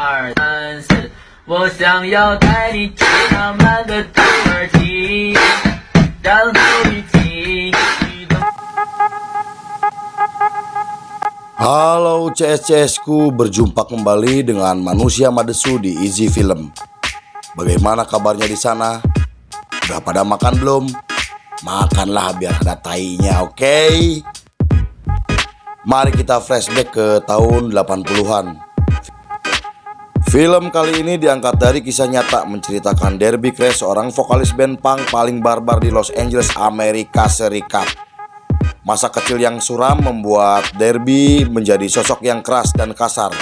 二三四，我想要带你去浪漫的土耳其，然后一起。 Halo CS-CS-ku, berjumpa kembali dengan manusia Madesu di Easy Film. Bagaimana kabarnya di sana? Udah pada makan belum? Makanlah biar ada tainya, oke? Mari kita flashback ke tahun 80-an. Film kali ini diangkat dari kisah nyata menceritakan Derby Crash, seorang vokalis band punk paling barbar di Los Angeles, Amerika Serikat. Masa kecil yang suram membuat Derby menjadi sosok yang keras dan kasar,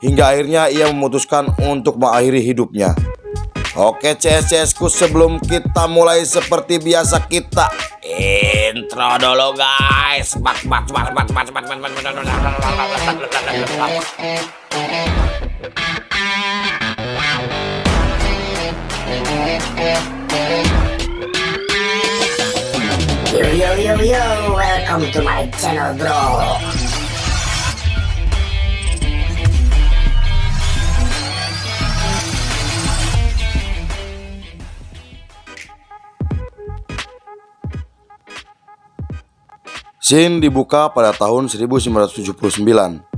hingga akhirnya ia memutuskan untuk mengakhiri hidupnya. Oke CS-CS-ku, sebelum kita mulai seperti biasa kita intro dulu guys. Yo, welcome to my channel, bro. Scene dibuka pada tahun 1979,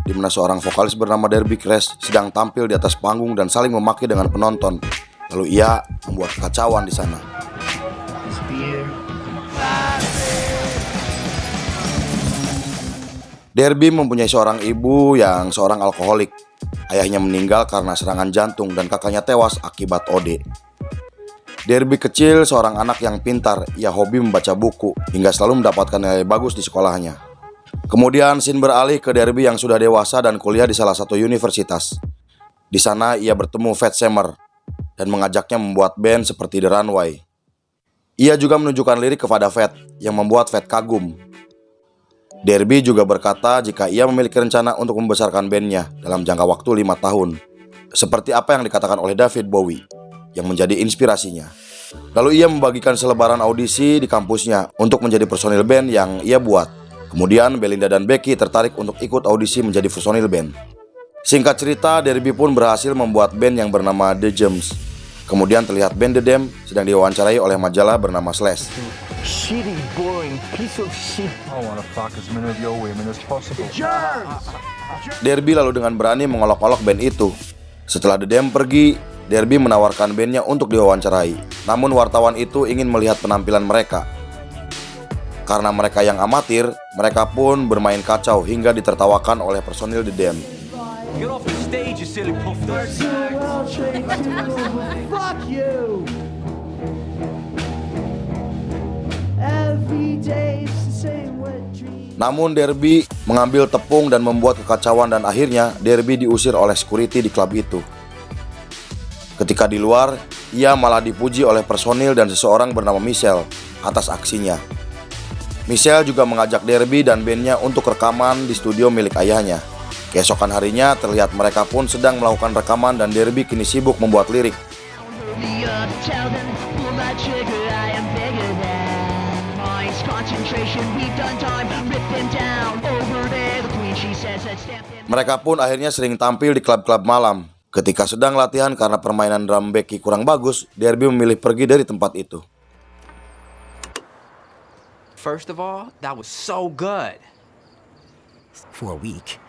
di mana seorang vokalis bernama Derby Crash sedang tampil di atas panggung dan saling memaki dengan penonton. Lalu ia membuat kekacauan di sana. Derby mempunyai seorang ibu yang seorang alkoholik. Ayahnya meninggal karena serangan jantung dan kakaknya tewas akibat OD. Derby kecil seorang anak yang pintar. Ia hobi membaca buku hingga selalu mendapatkan nilai bagus di sekolahnya. Kemudian scene beralih ke Derby yang sudah dewasa dan kuliah di salah satu universitas. Di sana ia bertemu Fat Summer dan mengajaknya membuat band seperti The Runway. Ia juga menunjukkan lirik kepada Fat yang membuat Fat kagum. Derby juga berkata jika ia memiliki rencana untuk membesarkan bandnya dalam jangka waktu 5 tahun, seperti apa yang dikatakan oleh David Bowie, yang menjadi inspirasinya. Lalu ia membagikan selebaran audisi di kampusnya untuk menjadi personil band yang ia buat. Kemudian Belinda dan Becky tertarik untuk ikut audisi menjadi personil band. Singkat cerita, Derby pun berhasil membuat band yang bernama The Gems. Kemudian terlihat band The Dam sedang diwawancarai oleh majalah bernama Slash. Shitty, boring piece of shit. I want to fuck as many of your women as possible. Derby lalu dengan berani mengolok-olok band itu. Setelah The Dam pergi, Derby menawarkan bandnya untuk diwawancarai. Namun wartawan itu ingin melihat penampilan mereka. Karena mereka yang amatir, mereka pun bermain kacau hingga ditertawakan oleh personil The Dam. Get off the stage, you silly puffer. Fuck you. Every day it's the same wet dream. Namun Derby mengambil tepung dan membuat kekacauan dan akhirnya Derby diusir oleh security di klub itu. Ketika di luar, ia malah dipuji oleh personil dan seseorang bernama Michelle atas aksinya. Michelle juga mengajak Derby dan bandnya untuk rekaman di studio milik ayahnya. Keesokan harinya terlihat mereka pun sedang melakukan rekaman dan Derby kini sibuk membuat lirik. Mereka pun akhirnya sering tampil di klub-klub malam. Ketika sedang latihan karena permainan drum Becky kurang bagus, Derby memilih pergi dari tempat itu. First of all, that was so good. For a week.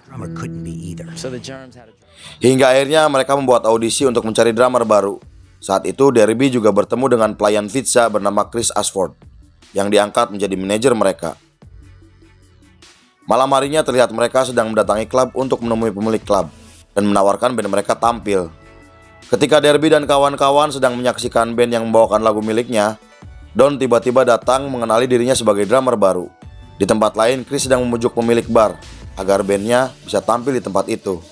Drummer couldn't be either. So the Germs had a... Hingga akhirnya mereka membuat audisi untuk mencari drummer baru. Saat itu Derby juga bertemu dengan pelayan pizza bernama Chris Ashford yang diangkat menjadi manajer mereka. Malam harinya terlihat mereka sedang mendatangi klub untuk menemui pemilik klub dan menawarkan band mereka tampil. Ketika Derby dan kawan-kawan sedang menyaksikan band yang membawakan lagu miliknya, Don tiba-tiba datang mengenali dirinya sebagai drummer baru. Di tempat lain, Chris sedang memujuk pemilik bar agar bandnya bisa tampil di tempat itu.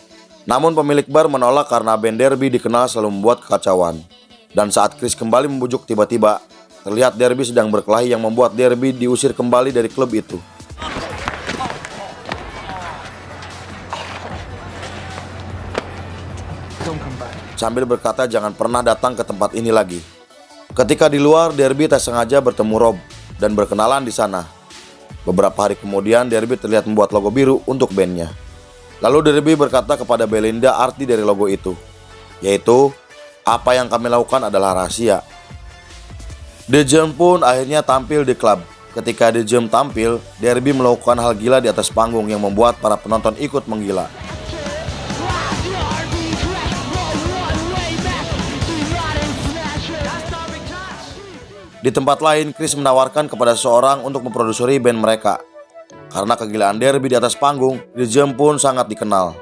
Namun pemilik bar menolak karena band Derby dikenal selalu membuat kekacauan. Dan saat Chris kembali membujuk, tiba-tiba terlihat Derby sedang berkelahi yang membuat Derby diusir kembali dari klub itu. Sambil berkata jangan pernah datang ke tempat ini lagi. Ketika di luar, Derby tak sengaja bertemu Rob dan berkenalan di sana. Beberapa hari kemudian, Derby terlihat membuat logo biru untuk bandnya. Lalu Derby berkata kepada Belinda arti dari logo itu, yaitu, apa yang kami lakukan adalah rahasia. The Jam pun akhirnya tampil di klub. Ketika The Jam tampil, Derby melakukan hal gila di atas panggung yang membuat para penonton ikut menggila. Di tempat lain, Chris menawarkan kepada seseorang untuk memproduksi band mereka. Karena kegilaan Derby di atas panggung, The Jam pun sangat dikenal.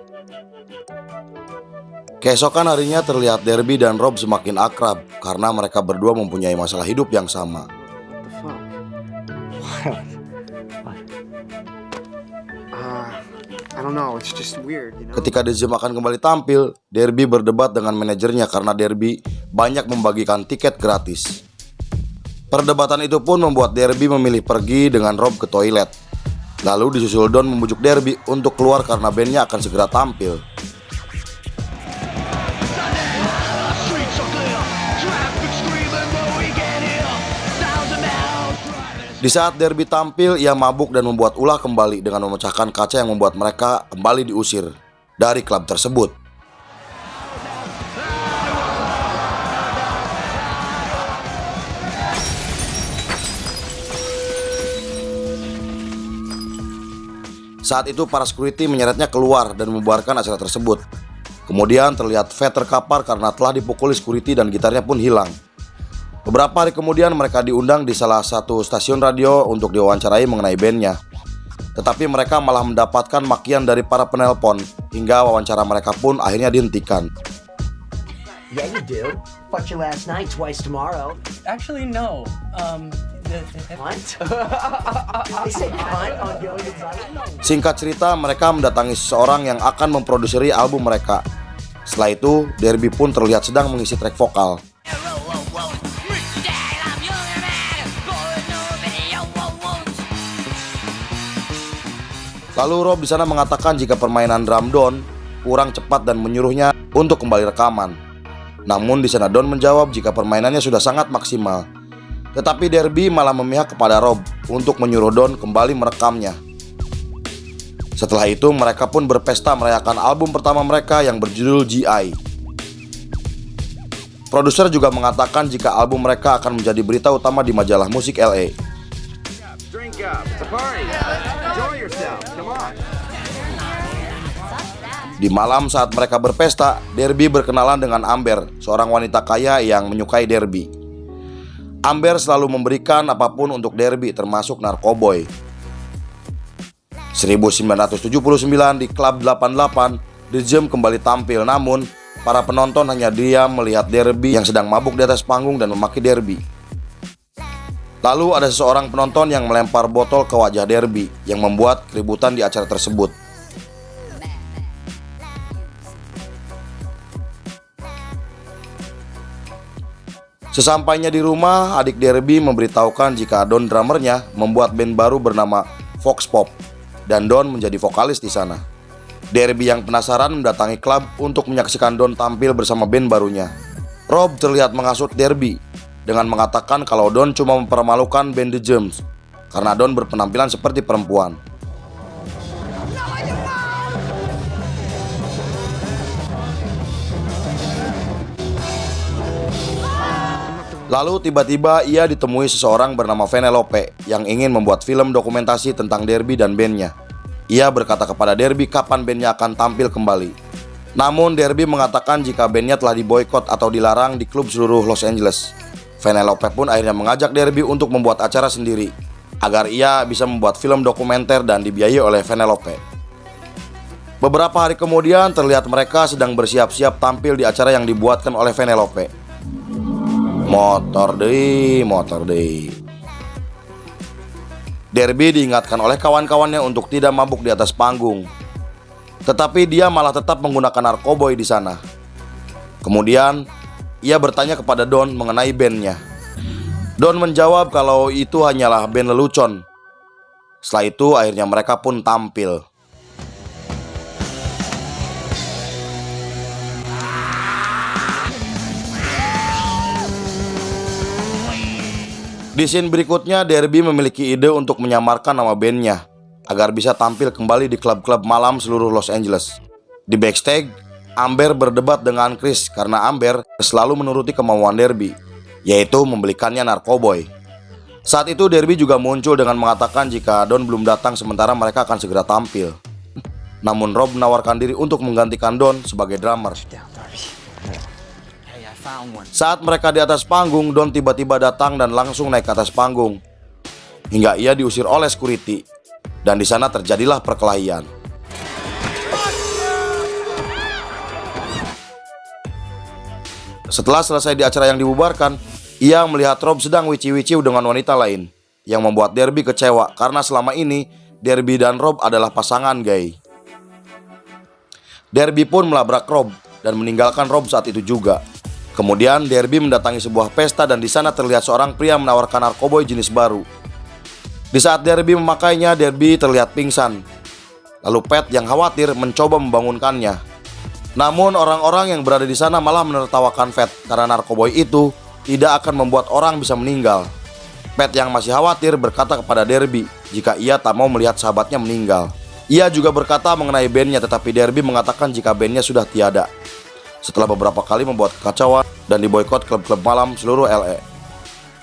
Keesokan harinya terlihat Derby dan Rob semakin akrab karena mereka berdua mempunyai masalah hidup yang sama. I don't know, it's just weird, you know? Ketika The Jam akan kembali tampil, Derby berdebat dengan manajernya karena Derby banyak membagikan tiket gratis. Perdebatan itu pun membuat Derby memilih pergi dengan Rob ke toilet. Lalu disusul Don membujuk Derby untuk keluar karena bandnya akan segera tampil. Di saat Derby tampil, ia mabuk dan membuat ulah kembali dengan memecahkan kaca yang membuat mereka kembali diusir dari klub tersebut. Saat itu para security menyeretnya keluar dan membubarkan acara tersebut. Kemudian terlihat Fat terkapar karena telah dipukuli security dan gitarnya pun hilang. Beberapa hari kemudian mereka diundang di salah satu stasiun radio untuk diwawancarai mengenai bandnya. Tetapi mereka malah mendapatkan makian dari para penelpon hingga wawancara mereka pun akhirnya dihentikan. Yeah, you do. Fuck you last night, twice tomorrow. Actually, no. Cunt? They say cunt on Gilligan's Island? Singkat cerita, mereka mendatangi seseorang yang akan memproduksi album mereka. Setelah itu, Derby pun terlihat sedang mengisi track vokal. Lalu Rob di sana mengatakan jika permainan drum Don kurang cepat dan menyuruhnya untuk kembali rekaman. Namun di sana Don menjawab jika permainannya sudah sangat maksimal. Tetapi Derby malah memihak kepada Rob untuk menyuruh Don kembali merekamnya. Setelah itu mereka pun berpesta merayakan album pertama mereka yang berjudul GI. Produser juga mengatakan jika album mereka akan menjadi berita utama di majalah musik LA. Drink up, it's a party. Enjoy yourself, come on. Di malam saat mereka berpesta, Derby berkenalan dengan Amber, seorang wanita kaya yang menyukai Derby. Amber selalu memberikan apapun untuk Derby, termasuk narkoboy. 1979 di Klub 88, The Jam kembali tampil, namun para penonton hanya diam melihat Derby yang sedang mabuk di atas panggung dan memaki Derby. Lalu ada seseorang penonton yang melempar botol ke wajah Derby yang membuat keributan di acara tersebut. Sesampainya di rumah, adik Derby memberitahukan jika Don drummernya membuat band baru bernama Vox Pop dan Don menjadi vokalis di sana. Derby yang penasaran mendatangi klub untuk menyaksikan Don tampil bersama band barunya. Rob terlihat menghasut Derby dengan mengatakan kalau Don cuma mempermalukan band The Jam karena Don berpenampilan seperti perempuan. Lalu tiba-tiba ia ditemui seseorang bernama Vanellope yang ingin membuat film dokumentasi tentang Derby dan bandnya. Ia berkata kepada Derby kapan bandnya akan tampil kembali. Namun Derby mengatakan jika bandnya telah diboikot atau dilarang di klub seluruh Los Angeles. Vanellope pun akhirnya mengajak Derby untuk membuat acara sendiri agar ia bisa membuat film dokumenter dan dibiayai oleh Vanellope. Beberapa hari kemudian terlihat mereka sedang bersiap-siap tampil di acara yang dibuatkan oleh Vanellope. Motor deh. Derby diingatkan oleh kawan-kawannya untuk tidak mabuk di atas panggung. Tetapi dia malah tetap menggunakan narkoboy di sana. Kemudian, ia bertanya kepada Don mengenai bandnya. Don menjawab kalau itu hanyalah band lelucon. Setelah itu, akhirnya mereka pun tampil. Di scene berikutnya, Derby memiliki ide untuk menyamarkan nama bandnya agar bisa tampil kembali di klub-klub malam seluruh Los Angeles. Di backstage, Amber berdebat dengan Chris karena Amber selalu menuruti kemauan Derby, yaitu membelikannya narkoboy. Saat itu Derby juga muncul dengan mengatakan jika Don belum datang sementara mereka akan segera tampil. Namun Rob menawarkan diri untuk menggantikan Don sebagai drummer. Saat mereka di atas panggung, Don tiba-tiba datang dan langsung naik ke atas panggung, hingga ia diusir oleh security. Dan di sana terjadilah perkelahian. Setelah selesai di acara yang dibubarkan, ia melihat Rob sedang wici-wici dengan wanita lain, yang membuat Derby kecewa karena selama ini Derby dan Rob adalah pasangan gay. Derby pun melabrak Rob dan meninggalkan Rob saat itu juga. Kemudian Derby mendatangi sebuah pesta dan di sana terlihat seorang pria menawarkan narkoboy jenis baru. Di saat Derby memakainya, Derby terlihat pingsan. Lalu Pat yang khawatir mencoba membangunkannya. Namun orang-orang yang berada di sana malah menertawakan Pat karena narkoboy itu tidak akan membuat orang bisa meninggal. Pat yang masih khawatir berkata kepada Derby jika ia tak mau melihat sahabatnya meninggal. Ia juga berkata mengenai bandnya, tetapi Derby mengatakan jika bandnya sudah tiada setelah beberapa kali membuat kekacauan dan diboikot klub-klub malam seluruh LA.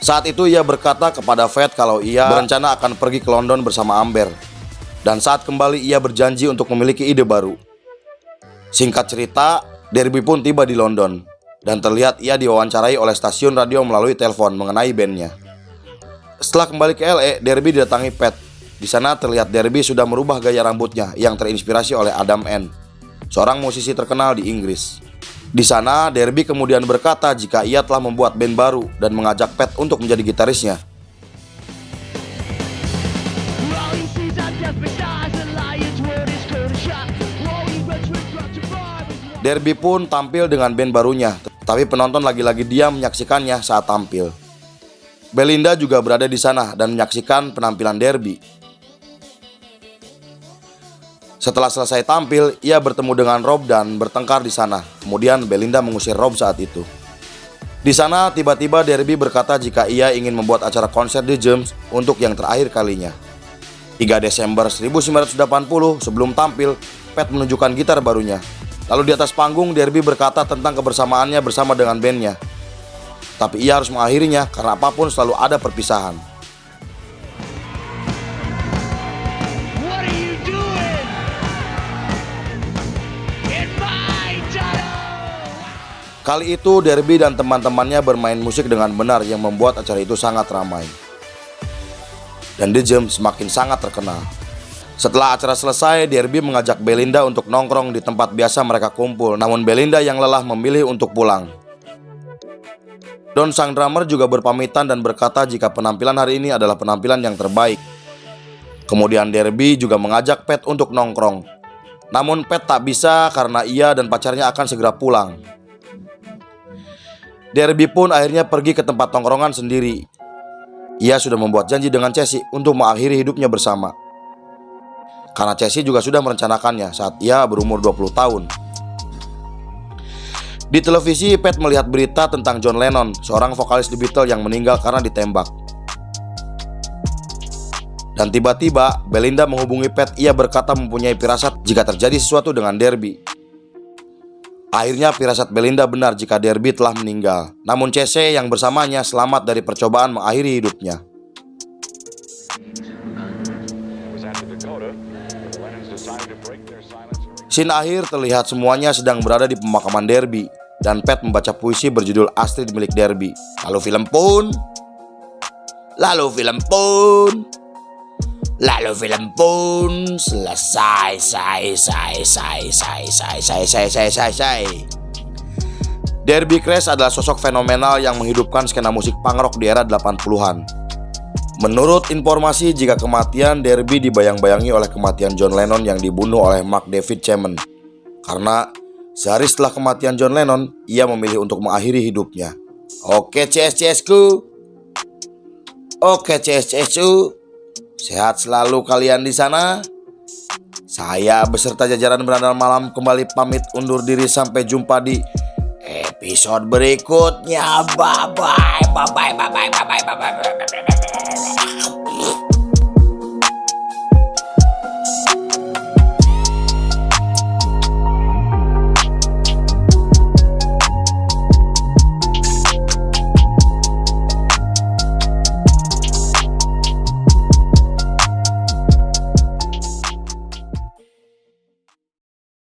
Saat itu ia berkata kepada Fat kalau ia berencana akan pergi ke London bersama Amber. Dan saat kembali ia berjanji untuk memiliki ide baru. Singkat cerita, Derby pun tiba di London dan terlihat ia diwawancarai oleh stasiun radio melalui telepon mengenai bandnya. Setelah kembali ke LA, Derby didatangi Pat. Di sana terlihat Derby sudah merubah gaya rambutnya yang terinspirasi oleh Adam Ant, seorang musisi terkenal di Inggris. Di sana, Derby kemudian berkata jika ia telah membuat band baru dan mengajak Pat untuk menjadi gitarisnya. Derby pun tampil dengan band barunya, tapi penonton lagi-lagi diam menyaksikannya saat tampil. Belinda juga berada di sana dan menyaksikan penampilan Derby. Setelah selesai tampil, ia bertemu dengan Rob dan bertengkar di sana. Kemudian Belinda mengusir Rob saat itu. Di sana tiba-tiba Derby berkata jika ia ingin membuat acara konser di James untuk yang terakhir kalinya. 3 Desember 1980 sebelum tampil, Pat menunjukkan gitar barunya. Lalu di atas panggung Derby berkata tentang kebersamaannya bersama dengan bandnya. Tapi ia harus mengakhirinya karena apapun selalu ada perpisahan. Kali itu Derby dan teman-temannya bermain musik dengan benar yang membuat acara itu sangat ramai. Dan The Jam semakin sangat terkenal. Setelah acara selesai, Derby mengajak Belinda untuk nongkrong di tempat biasa mereka kumpul. Namun Belinda yang lelah memilih untuk pulang. Don sang drummer juga berpamitan dan berkata jika penampilan hari ini adalah penampilan yang terbaik. Kemudian Derby juga mengajak Pat untuk nongkrong. Namun Pat tak bisa karena ia dan pacarnya akan segera pulang. Derby pun akhirnya pergi ke tempat tongkrongan sendiri. Ia sudah membuat janji dengan Chessie untuk mengakhiri hidupnya bersama. Karena Chessie juga sudah merencanakannya saat ia berumur 20 tahun. Di televisi, Pat melihat berita tentang John Lennon, seorang vokalis The Beatles yang meninggal karena ditembak. Dan tiba-tiba, Belinda menghubungi Pat. Ia berkata mempunyai firasat jika terjadi sesuatu dengan Derby. Akhirnya firasat Belinda benar jika Derby telah meninggal. Namun Chessie yang bersamanya selamat dari percobaan mengakhiri hidupnya. Scene akhir terlihat semuanya sedang berada di pemakaman Derby dan Pat membaca puisi berjudul Astrid milik Derby. Lalu film pun selesai. Derby Crash adalah sosok fenomenal yang menghidupkan skena musik punk rock di era 80-an. Menurut informasi, jika kematian Derby dibayang-bayangi oleh kematian John Lennon yang dibunuh oleh Mark David Chapman. Karena sehari setelah kematian John Lennon, ia memilih untuk mengakhiri hidupnya. Oke CS-CS-ku. Oke CS-CS-ku. Sehat selalu kalian di sana. Saya beserta jajaran Berandal Malam kembali pamit undur diri sampai jumpa di episode berikutnya. Bye bye.